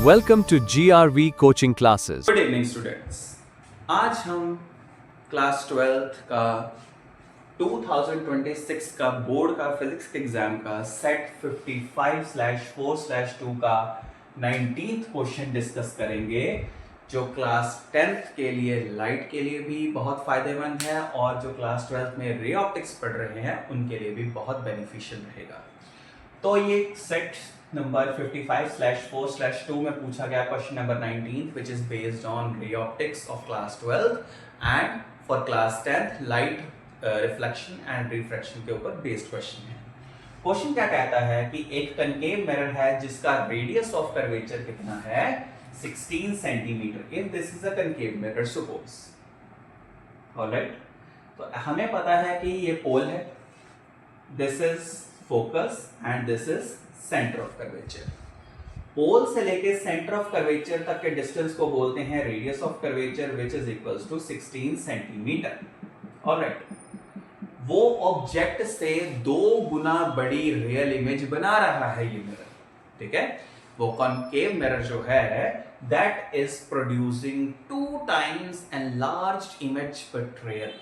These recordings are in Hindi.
Welcome to GRV coaching classes. Good evening students. आज हम क्लास 12th का 2026 का बोर्ड का फिजिक्स के एग्जाम का सेट 55/4/2 का 19th क्वेश्चन डिस्कस करेंगे, जो क्लास 10th के लिए लाइट के लिए भी बहुत फायदेमंद है और जो क्लास 12th में रे ऑप्टिक्स पढ़ रहे हैं उनके लिए भी बहुत बेनिफिशियल रहेगा। तो ये सेट नंबर 55/4/2 में पूछा गया question number 19 which is based on ray optics of class 12 and for class 10th light reflection and refraction के ऊपर बेस्ड क्वेश्चन है। क्वेश्चन क्या कहता है कि एक कनकेव मिरर है जिसका रेडियस ऑफ कर्वेचर कितना है 16 centimetre. If this is a concave mirror suppose, alright, तो हमें पता है कि ये पोल है, this is focus and this is centre of curvature. Pole से लेके सेंटर ऑफ कर्वेचर तक के डिस्टेंस को बोलते हैं radius of curvature which is equals to 16 centimetre. Alright, वो ऑब्जेक्ट से 2 गुना बड़ी रियल इमेज बना रहा है ये मिरर, ठीक है। वो कॉनकेव मिरर जो है that is producing 2 times enlarged image portrayal,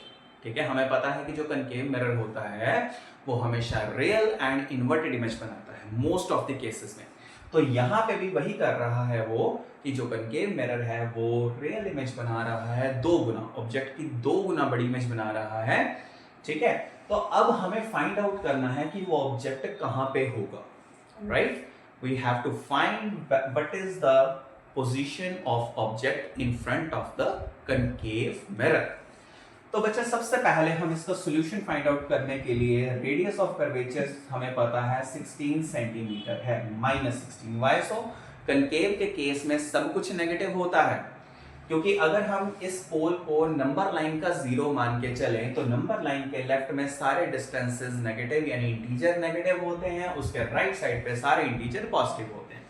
ठीक है। हमें पता है कि जो कनकेव मिरर होता है वो हमेशा रियल एंड इन्वर्टेड इमेज बनाता है मोस्ट ऑफ द केसेस में। तो यहाँ पे भी वही कर रहा है वो कि जो कनकेव मिरर है वो रियल इमेज बना रहा है 2 गुना, ऑब्जेक्ट की 2 गुना बड़ी इमेज बना रहा है, ठीक है। तो अब हमें फाइंड आउट करना है कि वो ऑब्जेक्ट कहाँ पे होगा, right. We have to find what is the position of object in front of the concave mirror. तो बच्चा सबसे पहले हम इसका सॉल्यूशन फाइंड आउट करने के लिए रेडियस ऑफ कर्वेचर हमें पता है 16 सेंटीमीटर है, -16। वाई सो? कनकेव के केस में सब कुछ नेगेटिव होता है, क्योंकि अगर हम इस पोल को नंबर लाइन का 0 मान के चलें तो नंबर लाइन के लेफ्ट में सारे डिस्टेंसेस नेगेटिव यानी इंटीजर नेगेटिव होते हैं, उसके राइट साइड पे सारे इंटीजर पॉजिटिव होते हैं।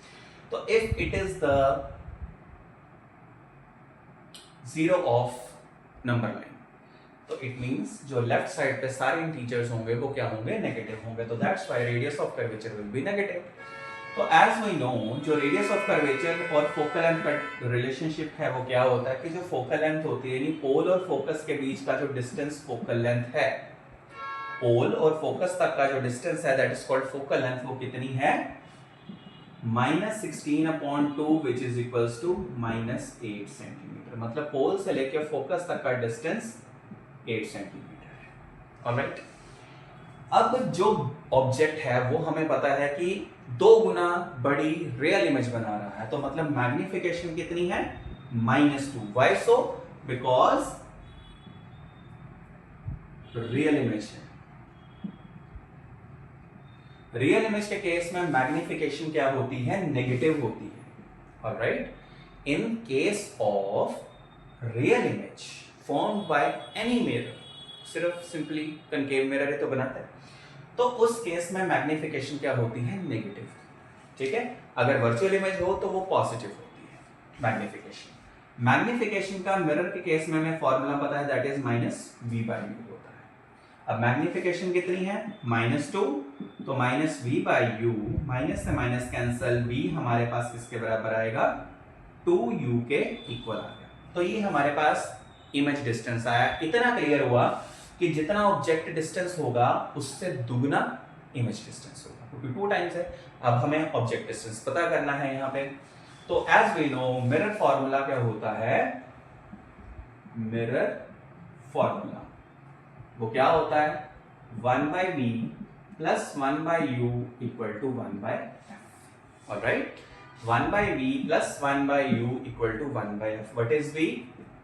तो if it is the 0 of number line, तो इट मींस जो लेफ्ट साइड पे सारे इंटीजर्स होंगे वो क्या होंगे, नेगेटिव होंगे। तो that's why radius of curvature will be negative. तो एज वी नो जो रेडियस ऑफ कर्वेचर और फोकल लेंथ का रिलेशनशिप है वो क्या होता है कि जो फोकल लेंथ होती है यानी पोल और फोकस के बीच का जो डिस्टेंस फोकल लेंथ है, पोल और फोकस तक का जो डिस्टेंस है that is called focal length, वो कितनी है -16/2 which is equals to -8 centimetre. मतलब पोल से लेकर फोकस तक का डिस्टेंस 8 सेंटीमीटर है, ऑलराइट। अब जो ऑब्जेक्ट है वो हमें पता है कि 2 गुना बड़ी रियल इमेज बना रहा है, तो मतलब मैग्निफिकेशन कितनी है -2। Why so? Because real image है। रियल इमेज के केस में मैग्निफिकेशन क्या होती है, नेगेटिव होती है, alright. In case of real image formed by any mirror, सिर्फ सिंपली कनकेव मिरर है तो बनाता है, तो उस केस में मैग्निफिकेशन क्या होती है, नेगेटिव, ठीक है। अगर वर्चुअल इमेज हो तो वो पॉजिटिव होती है मैग्निफिकेशन। मैग्निफिकेशन का मिरर के केस में हमें फॉर्मूला पता है दैट इज -v/u होता है। अब मैग्निफिकेशन कितनी है -2, तो -v/u, माइनस से माइनस कैंसल, v हमारे पास किसके बराबर आएगा 2u के इक्वल आ गया। तो ये हमारे पास इमेज डिस्टेंस आया। इतना क्लियर हुआ कि जितना ऑब्जेक्ट डिस्टेंस होगा उससे दुगना इमेज डिस्टेंस होगा, क्योंकि 2 टाइम्स है। अब हमें ऑब्जेक्ट डिस्टेंस पता करना है यहाँ पे। तो as we know mirror formula क्या होता है, मिरर फॉर्मूला वो क्या होता है 1/v + 1/u = 1/f, alright. 1/v + 1/u = 1/f। What is v?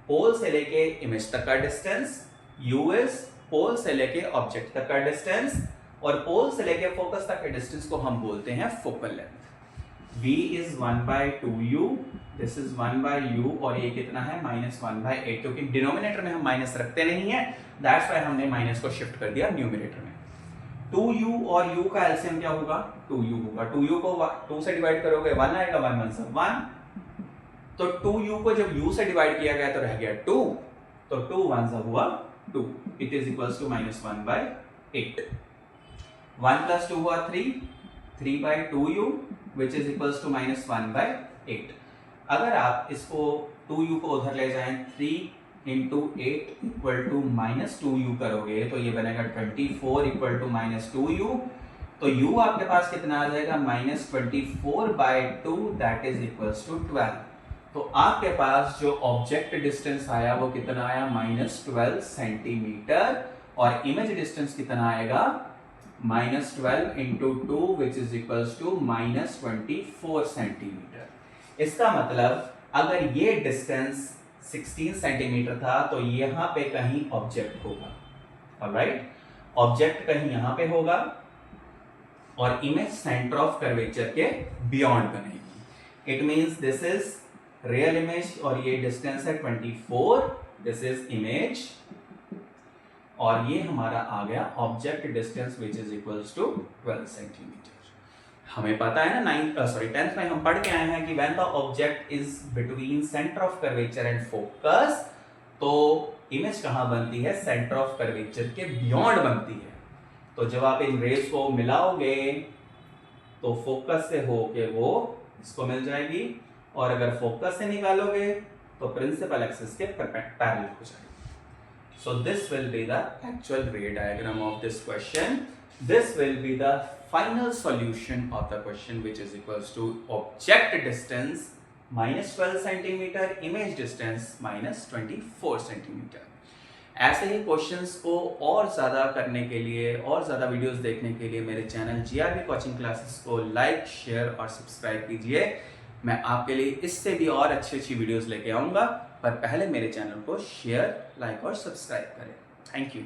पोल से लेके इमेज तक का डिस्टेंस, u इज पोल से लेके ऑब्जेक्ट तक का डिस्टेंस, और पोल से लेके फोकस तक के डिस्टेंस को हम बोलते हैं focal length. v is 1/2u, this is 1/u, और ये कितना है -1/8, क्योंकि डिनोमिनेटर में हम माइनस रखते नहीं है, दैट्स व्हाई हमने माइनस को शिफ्ट कर दिया न्यूमरेटर में। 2u और u का एलसीएम क्या होगा, 2u होगा। 2u को 2 से डिवाइड करोगे 1 आएगा, 1 1 से 1, तो 2u को जब u से डिवाइड किया गया तो रह गया 2, तो 2 1 हुआ 2, इट इज इक्वल्स टू -1/8। 1 + 2 हुआ 3, 3/2u which is equals to -1/8। 8। अगर आप इसको 2u को उधर ले जाएं 3 इंटू 8 इक्वल टू -2u करोगे तो ये बनेगा 24 इक्वल टू -2u। तो u आपके पास कितना आ जाएगा -24/2 दैट इज इक्वल्स टू 12। तो आपके पास जो ऑब्जेक्ट डिस्टेंस आया वो कितना आया -12 सेंटीमीटर और इमेज डिस्टेंस कितना आएगा -12 into 2 which is equals to -24 centimetre. इसका मतलब अगर ये डिस्टेंस 16 सेंटीमीटर था तो यहाँ पे कहीं ऑब्जेक्ट होगा, ऑलराइट, ऑब्जेक्ट कहीं यहाँ पे होगा और इमेज सेंटर ऑफ कर्वेचर के बियॉन्ड बनेगी। It means this is real image और ये डिस्टेंस है 24, दिस इज इमेज और ये हमारा आ गया object distance which is equals to 12 centimetre. हमें पता है ना 10th में हम पढ़ के आए हैं कि when the object is between centre of curvature and focus, तो इमेज कहाँ बनती है, सेंटर ऑफ कर्वेचर के बियॉन्ड बनती है। तो जब आप इन रेज को मिलाओगे तो फोकस से होके वो इसको मिल जाएगी और अगर फोकस से निकालोगे तो प्रिंसिपल एक्सिस के पैरेलल हो जाएगी। So this will be the actual ray diagram of this question. This will be the final solution of the question, which is equals to object distance -12 centimeter, image distance -24 centimeter. ऐसे ही क्वेश्चंस को और ज़्यादा करने के लिए और ज़्यादा वीडियोस देखने के लिए मेरे चैनल GRV कोचिंग क्लासेस को लाइक, शेयर और सब्सक्राइब कीजिए। मैं आपके लिए इससे भी और अच्छी वीडियोस लेके आऊँगा, पर पहले मेरे चैनल को शेयर, लाइक और सब्सक्राइब करें। Thank you.